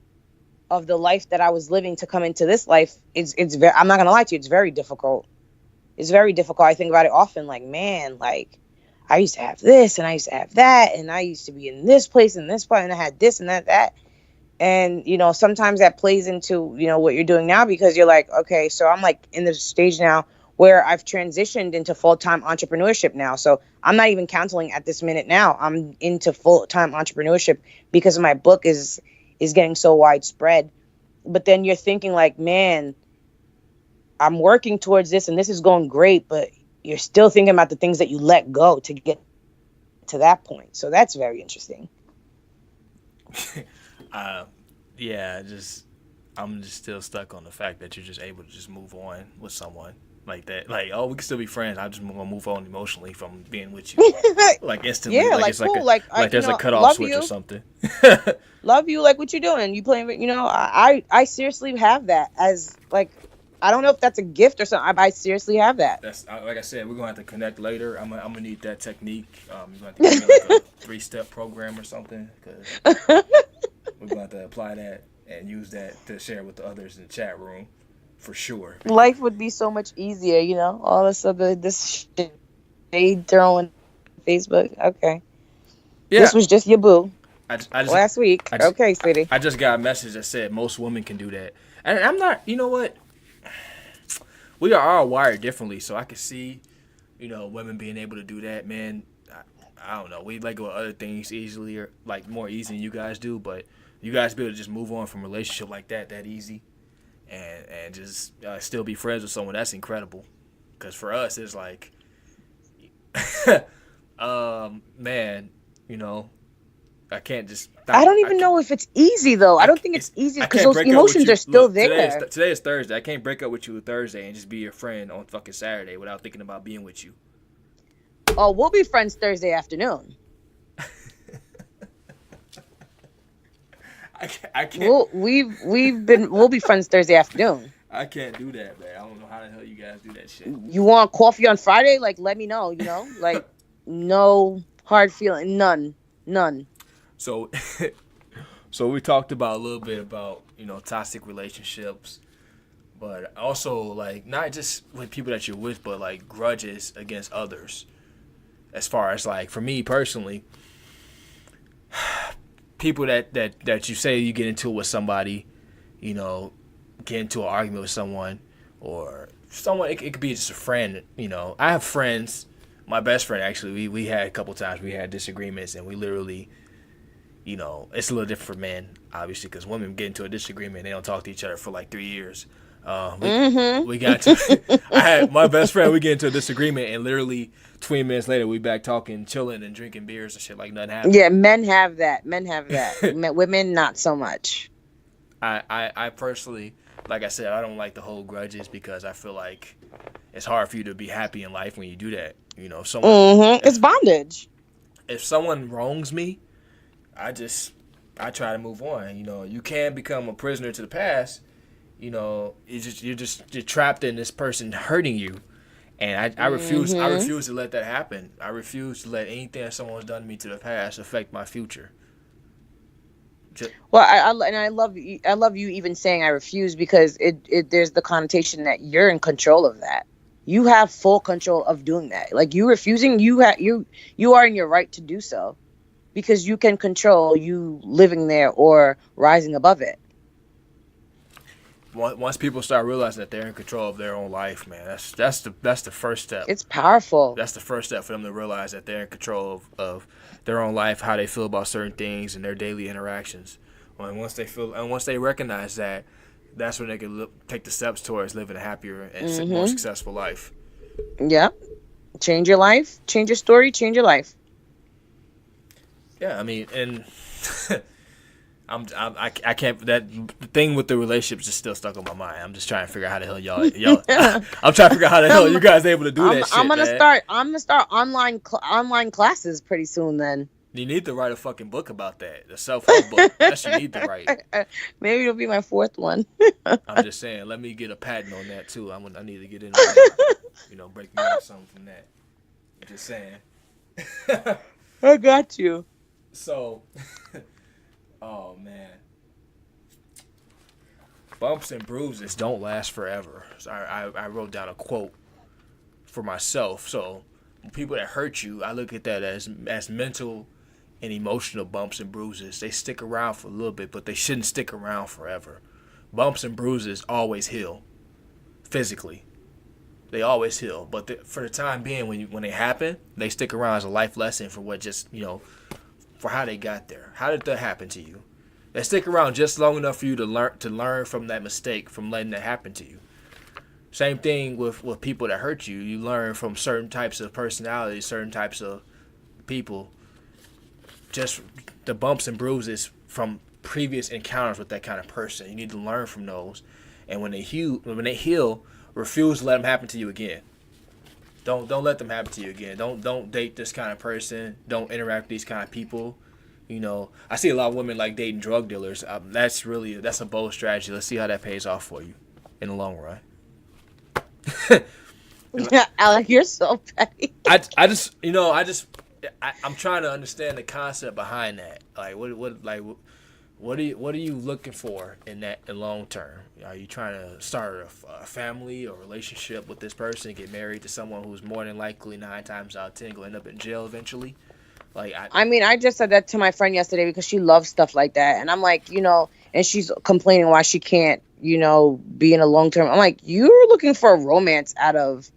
of the life that I was living to come into this life. It's very, I'm not gonna lie to you, it's very difficult. It's very difficult. I think about it often, like, man, like I used to have this and I used to have that and I used to be in this place and this place and I had this and that. And, sometimes that plays into, what you're doing now, because you're like, okay, so I'm like in the stage now where I've transitioned into full-time entrepreneurship now. So I'm not even counseling at this minute now. I'm into full-time entrepreneurship because my book is getting so widespread. But then you're thinking like, man, I'm working towards this and this is going great, but you're still thinking about the things that you let go to get to that point. So that's very interesting. Yeah, I'm just still stuck on the fact that you're just able to just move on with someone like that. Like, oh, we can still be friends. I'm just gonna move on emotionally from being with you, like instantly. Yeah, like like it's cool. like there's a cutoff switch or something. Love you, like what you doing? You playing? I seriously have that as like. I don't know if that's a gift or something. I seriously have that. That's like I said. We're gonna have to connect later. I'm gonna need that technique. You're gonna have to give me like a 3-step program or something, because we're gonna have to apply that and use that to share with the others in the chat room, for sure. Life would be so much easier, all this shit they throwing Facebook. Okay, Yeah. This was just your boo last week. Okay, sweetie. I just got a message that said most women can do that, and I'm not. You know what? We are all wired differently, so I can see, women being able to do that. Man, I don't know. We let go of other things easily, or like more easy than you guys do, but you guys be able to just move on from a relationship like that easy, and just still be friends with someone. That's incredible. Because for us, it's like, man, I can't just. I don't even know if it's easy though. I don't think it's easy because those emotions are still there. Today is Thursday. I can't break up with you Thursday and just be your friend on fucking Saturday without thinking about being with you. Oh, we'll be friends Thursday afternoon. I can't. We'll be friends Thursday afternoon. I can't do that, man. I don't know how the hell you guys do that shit. You want coffee on Friday? Like, let me know. Like, no hard feeling, none. So we talked about a little bit about toxic relationships, but also like not just with people that you're with, but like grudges against others. As far as like for me personally, people that you say you get into it with somebody, get into an argument with someone or someone, it could be just a friend. I have friends. My best friend actually, we had a couple times we had disagreements and we literally It's a little different for men, obviously, because women get into a disagreement, they don't talk to each other for like 3 years. We got to. I had my best friend. We get into a disagreement, and literally 20 minutes later, we back talking, chilling, and drinking beers and shit like nothing happened. Yeah, men have that. Women, not so much. I personally, like I said, I don't like to hold grudges because I feel like it's hard for you to be happy in life when you do that. It's bondage. If someone wrongs me, I try to move on. You can become a prisoner to the past. You're trapped in this person hurting you, and I refuse. I refuse to let that happen. I refuse to let anything that someone's done to me to the past affect my future. Well, I love you even saying I refuse, because it there's the connotation that you're in control of that. You have full control of doing that. Like, you refusing, you are in your right to do so, because you can control you living there or rising above it. Once people start realizing that they're in control of their own life, man, that's the first step. It's powerful. That's the first step for them to realize that they're in control of their own life, how they feel about certain things, and their daily interactions. Once they recognize that, that's when they can take the steps towards living a happier and more successful life. Yep. Change your life, change your story, change your life. Yeah, I mean, and I can't. That the thing with the relationships is still stuck on my mind. I'm just trying to figure out how the hell y'all. I'm trying to figure out how the hell you guys able to do that shit. I'm gonna start online classes pretty soon. Then you need to write a fucking book about that. The self-help book. That's what you need to write. Maybe it'll be my fourth one. I'm just saying. Let me get a patent on that too. I need to get into that. Break me out something from that. I'm just saying. I got you. So. Oh, man. Bumps and bruises don't last forever. So I wrote down a quote for myself. So people that hurt you, I look at that as mental and emotional bumps and bruises. They stick around for a little bit, but they shouldn't stick around forever. Bumps and bruises always heal physically. They always heal. But for the time being, when they happen, they stick around as a life lesson for what for how they got there. How did that happen to you? They stick around just long enough for you to learn from that mistake, from letting that happen to you. Same thing with people that hurt you. You learn from certain types of personalities, certain types of people. Just the bumps and bruises from previous encounters with that kind of person. You need to learn from those. And when they heal, refuse to let them happen to you again. Don't let them happen to you again. Don't date this kind of person. Don't interact with these kind of people. I see a lot of women like dating drug dealers. That's a bold strategy. Let's see how that pays off for you in the long run. Alec, you're so petty. I'm trying to understand the concept behind that. Like, what are you looking for in that in long term? Are you trying to start a family or relationship with this person, get married to someone who's more than likely 9 times out of 10 going to end up in jail eventually? I just said that to my friend yesterday because she loves stuff like that, and I'm like, and she's complaining why she can't, be in a long term. I'm like, you're looking for a romance out of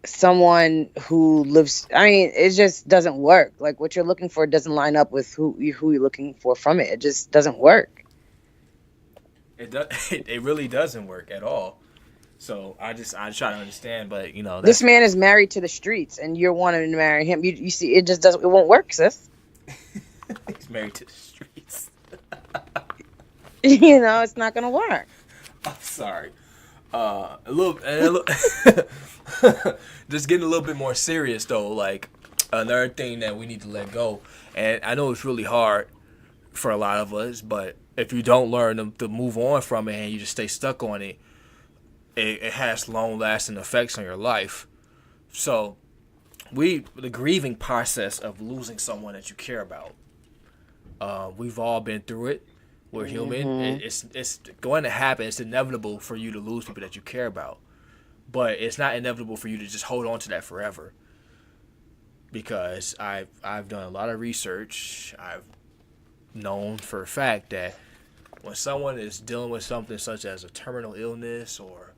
someone who lives. I mean, it just doesn't work. Like, what you're looking for doesn't line up with who you're looking for from it. It just doesn't work. It really doesn't work at all. So I try to understand, but this man is married to the streets, and you're wanting to marry him. You see, it just doesn't. It won't work, sis. He's married to the streets. It's not gonna work. I'm sorry. A little just getting a little bit more serious though. Like, another thing that we need to let go, and I know it's really hard for a lot of us, but if you don't learn to move on from it and you just stay stuck on it, it has long-lasting effects on your life. So, the grieving process of losing someone that you care about, we've all been through it. We're human. It's going to happen. It's inevitable for you to lose people that you care about. But it's not inevitable for you to just hold on to that forever. Because I've done a lot of research. I've known for a fact that when someone is dealing with something such as a terminal illness, or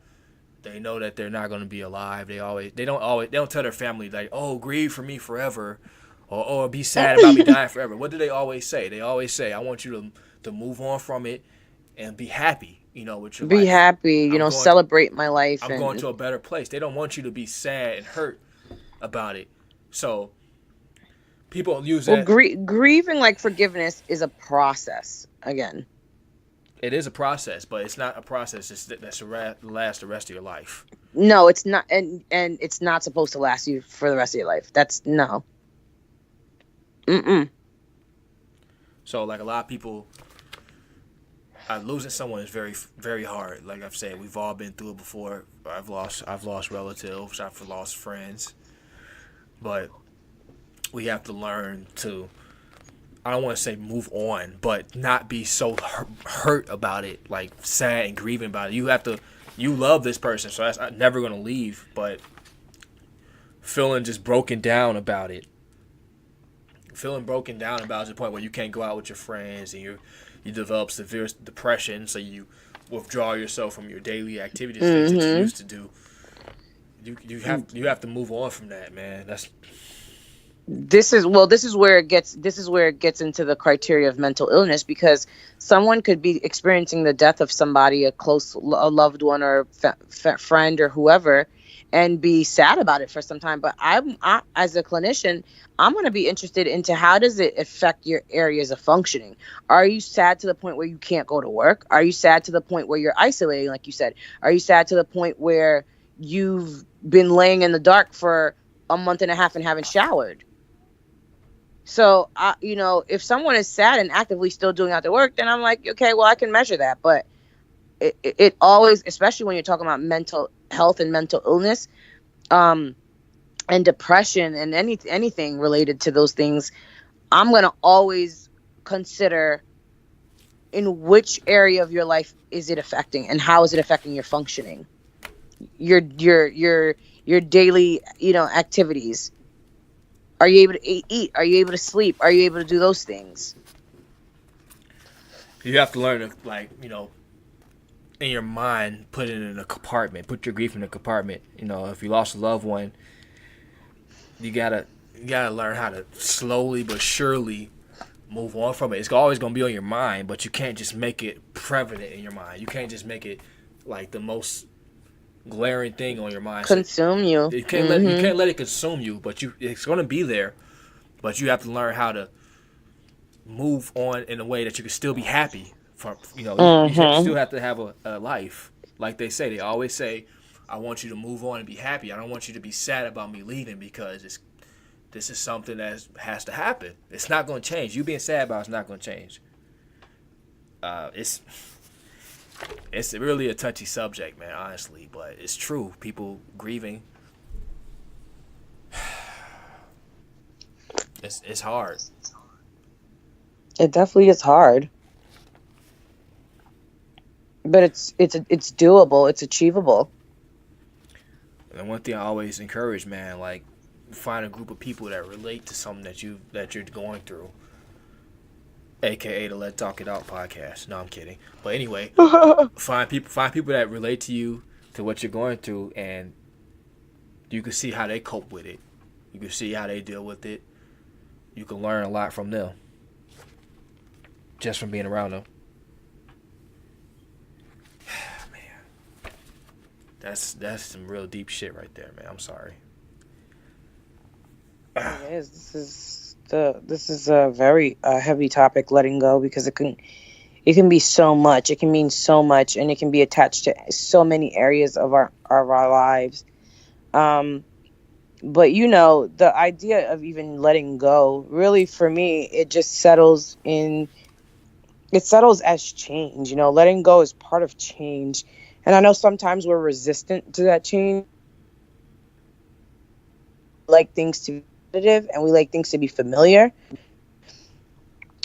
they know that they're not going to be alive, they don't tell their family like, "Oh, grieve for me forever," or be sad about me dying forever. What do they always say? They always say, I want you to move on from it and be happy, with your Be life. happy, celebrate my life. I'm going to a better place. They don't want you to be sad and hurt about it. So people use that. Grieving, like forgiveness, is a process. Again, it is a process, but it's not a process that's last the rest of your life. No, it's not, and it's not supposed to last you for the rest of your life. That's no. So, like a lot of people, losing someone is very, very hard. Like I've said, we've all been through it before. I've lost relatives. I've lost friends, but we have to learn to, I don't want to say move on, but not be so hurt about it, like sad and grieving about it. You love this person, so that's never going to leave, but feeling just broken down about it. Feeling broken down about it to the point where you can't go out with your friends, and you develop severe depression, so you withdraw yourself from your daily activities that you used to do. You have to move on from that, man. This is where it gets into the criteria of mental illness, because someone could be experiencing the death of somebody, a loved one or friend or whoever, and be sad about it for some time. But I as a clinician, I'm going to be interested into how does it affect your areas of functioning. Are you sad to the point where you can't go to work? Are you sad to the point where you're isolating, like you said? Are you sad to the point where you've been laying in the dark for a month and a half and haven't showered? So, if someone is sad and actively still doing out their work, then I'm like, okay, well, I can measure that. But it always, especially when you're talking about mental health and mental illness, and depression and anything related to those things, I'm going to always consider in which area of your life is it affecting, and how is it affecting your functioning, your daily, activities. Are you able to eat? Are you able to sleep? Are you able to do those things? You have to learn to, in your mind, put it in a compartment. Put your grief in a compartment. If you lost a loved one, you gotta learn how to slowly but surely move on from it. It's always gonna be on your mind, but you can't just make it prevalent in your mind. You can't just make it like the most glaring thing on your mind. Consume you. You can't let it consume you, but it's gonna be there. But you have to learn how to move on in a way that you can still be happy. You still have to have a life. Like they always say, I want you to move on and be happy. I don't want you to be sad about me leaving, because this is something that has to happen. It's not going to change. You being sad about it's not going to change. It's really a touchy subject, man, honestly, but it's true. People grieving, it's hard. It definitely is hard, but it's doable. It's achievable. And one thing I always encourage, man, like, find a group of people that relate to something that you're going through. AKA the Let Talk It Out podcast. No, I'm kidding. But anyway, find people that relate to you, to what you're going through, and you can see how they cope with it. You can see how they deal with it. You can learn a lot from them, just from being around them. Man, that's some real deep shit right there, man. I'm sorry. It is. This is a very heavy topic, letting go, because it can be so much. It can mean so much, and it can be attached to so many areas of our lives. But the idea of even letting go, really, for me, it just settles as change. Letting go is part of change, and I know sometimes we're resistant to that change. Like things to and we like things to be familiar,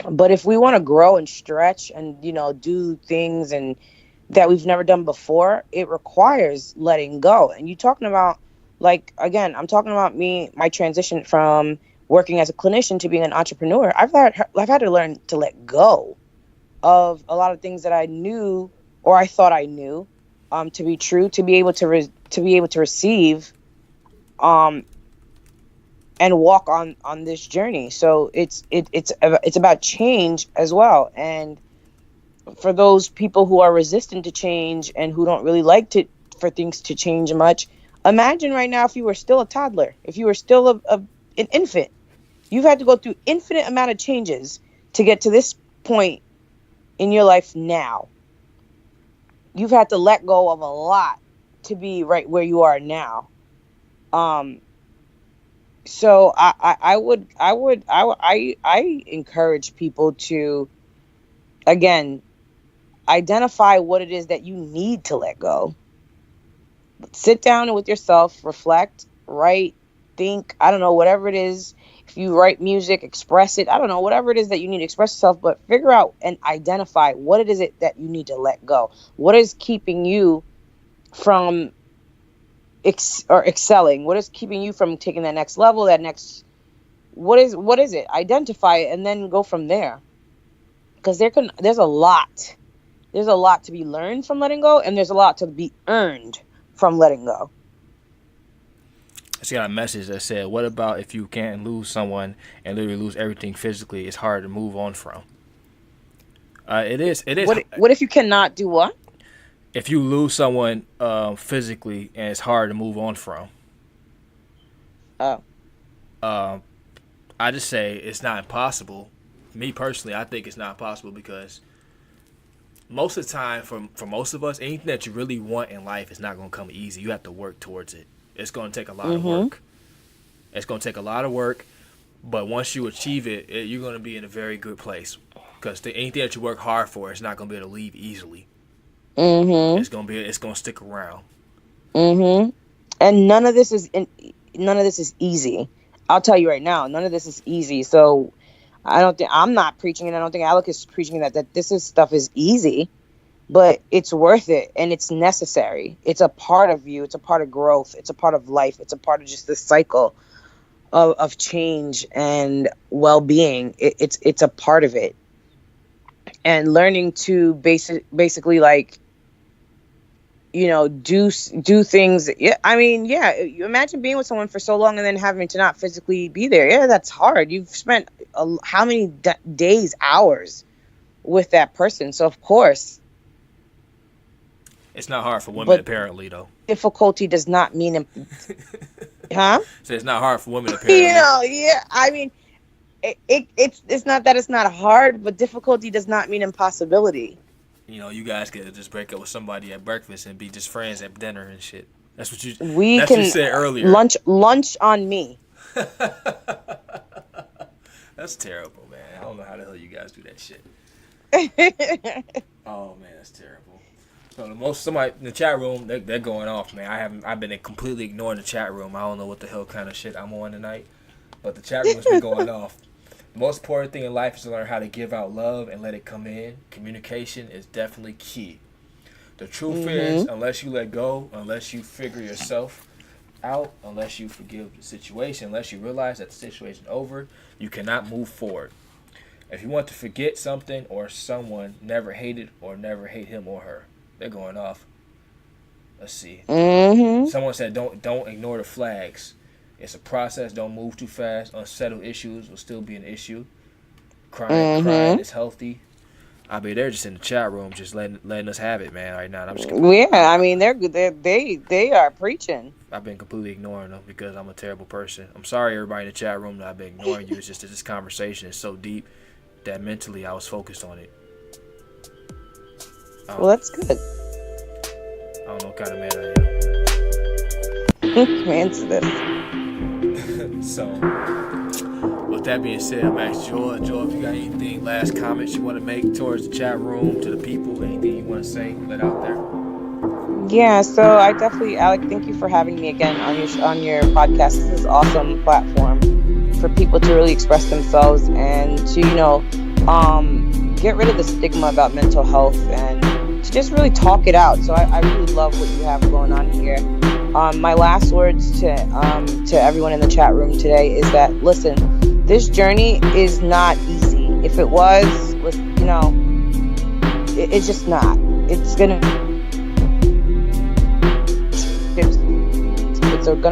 but if we want to grow and stretch and do things and that we've never done before, it requires letting go. And you talking about, like, again, I'm talking about my transition from working as a clinician to being an entrepreneur. I've had to learn to let go of a lot of things that I knew, or I thought I knew, to be true, to be able to receive and walk on this journey. So it's about change as well. And for those people who are resistant to change and who don't really like for things to change much, imagine right now if you were still a toddler, if you were still an infant. You've had to go through infinite amount of changes to get to this point in your life now. You've had to let go of a lot to be right where you are now. So I encourage people to, again, identify what it is that you need to let go. Sit down with yourself, reflect, write, think, I don't know, whatever it is. If you write music, express it. I don't know, whatever it is that you need to express yourself, but figure out and identify what it is that you need to let go. What is keeping you from excelling? What is keeping you from taking that next level, what is it? Identify it and then go from there. Because there's a lot. There's a lot to be learned from letting go, and there's a lot to be earned from letting go. I just got a message that said, what about if you can't lose someone and literally lose everything physically? It's hard to move on from. It is. What if you cannot do what? If you lose someone physically and it's hard to move on from. Oh. I just say it's not impossible. Me personally, I think it's not possible because most of the time, for most of us, anything that you really want in life is not going to come easy. You have to work towards it. It's going to take a lot of work. It's going to take a lot of work, but once you achieve it, you're going to be in a very good place because anything that you work hard for, it's not going to be able to leave easily. It's going to stick around. And none of this is easy. I'll tell you right now, none of this is easy. So I'm not preaching it. I don't think Alec is preaching that this stuff is easy, but it's worth it and it's necessary. It's a part of you. It's a part of growth. It's a part of life. It's a part of just the cycle of change and well-being. It's a part of it. And learning to basically like, you know, do things. Yeah, I mean, yeah. You imagine being with someone for so long and then having to not physically be there. Yeah, that's hard. You've spent how many days, hours with that person. So of course, it's not hard for women apparently, though. Difficulty does not mean, huh? So it's not hard for women apparently. You know, yeah. I mean, it's not that it's not hard, but difficulty does not mean impossibility. You know, you guys could just break up with somebody at breakfast and be just friends at dinner and shit. That's what you. What you said earlier. Lunch on me. That's terrible, man. I don't know how the hell you guys do that shit. Oh man, that's terrible. So somebody in the chat room, they're going off, man. I've been completely ignoring the chat room. I don't know what the hell kind of shit I'm on tonight, but the chat room's been going off. The most important thing in life is to learn how to give out love and let it come in. Communication is definitely key. The truth is, unless you let go, unless you figure yourself out, unless you forgive the situation, unless you realize that the situation is over, you cannot move forward. If you want to forget something or someone, never hate it or never hate him or her. They're going off. Let's see. Someone said, don't ignore the flags. It's a process. Don't move too fast. Unsettled issues will still be an issue. Crying is healthy. I mean, they're just in the chat room, just letting us have it, man. Right now, I'm just. Yeah, I mean, they are preaching. I've been completely ignoring them because I'm a terrible person. I'm sorry, everybody in the chat room, that I've been ignoring you. It's just that this conversation is so deep that mentally I was focused on it. Well, that's good. I don't know what kind of man I am. Answer this. So, with that being said, I'm asking Joa, if you got anything, last comments you want to make towards the chat room, to the people, anything you want to say, let out there. Yeah, so I definitely, Alec, thank you for having me again on your podcast. This is an awesome platform for people to really express themselves and to, you know, get rid of the stigma about mental health and to just really talk it out. So I really love what you have going on here. My last words to everyone in the chat room today is that, listen, this journey is not easy. If it was, you know, it's just not. It's gonna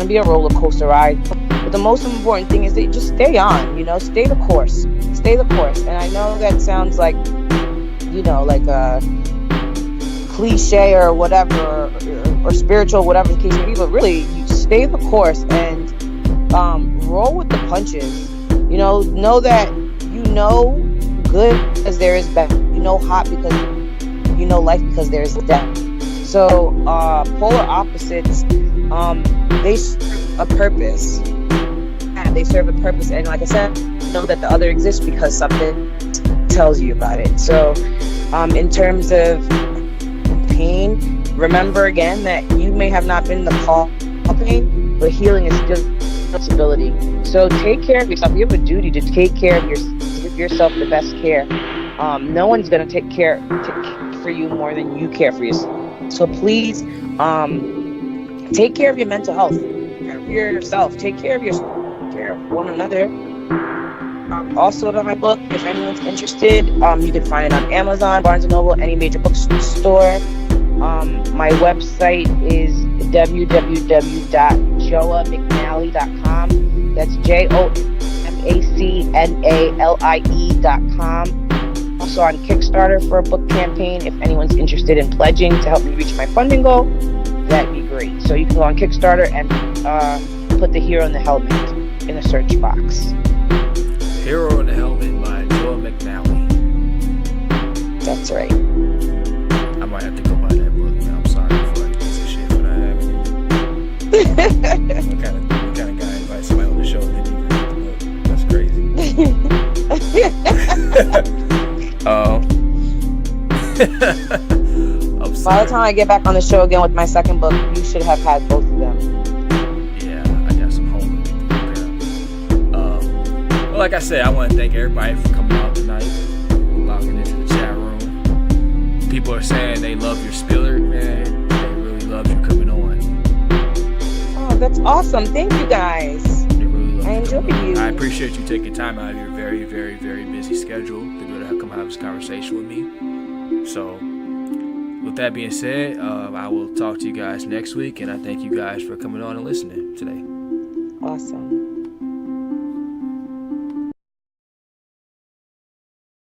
be a roller coaster ride. But the most important thing is that you just stay on, stay the course. Stay the course. And I know that sounds like, like a cliche or whatever, or spiritual, whatever the case may be, but really, you stay the course and roll with the punches. Know that good because there is bad. Hot because life because there is death. So polar opposites, they serve a purpose. And they serve a purpose, and like I said, know that the other exists because something tells you about it. So in terms of pain, remember again that you may have not been in the call of pain, but healing is still a responsibility. So take care of yourself. You have a duty to take care of yourself the best care. No one's going to take care for you more than you care for yourself. So please take care of your mental health. Take care of yourself. Take care of one another. Also about my book, if anyone's interested, you can find it on Amazon, Barnes & Noble, any major bookstore. My website is www.joamacnalie.com. That's JOMACNALIE.com. Also on Kickstarter for a book campaign. If anyone's interested in pledging to help me reach my funding goal, that'd be great. So you can go on Kickstarter and put The Hero in the Helmet in the search box. Hero in the Helmet by Joa Macnalie. That's right. I might have to go buy that book, man. I'm sorry for like piece of shit, but I haven't. What kind of guy invites somebody on the show and then you read the book? That's crazy. By the time I get back on the show again with my second book, you should have had both of them. Yeah, I got some homework to do. Well, like I said, I want to thank everybody for coming out tonight, logging into the chat room. People are saying they love your spirit, man. They really love you coming on. Oh, that's awesome. Thank you, guys. They really love I enjoyed you. I appreciate you taking time out of your very, very, very busy schedule to be able to come have this conversation with me. So, with that being said, I will talk to you guys next week, and I thank you guys for coming on and listening today. Awesome.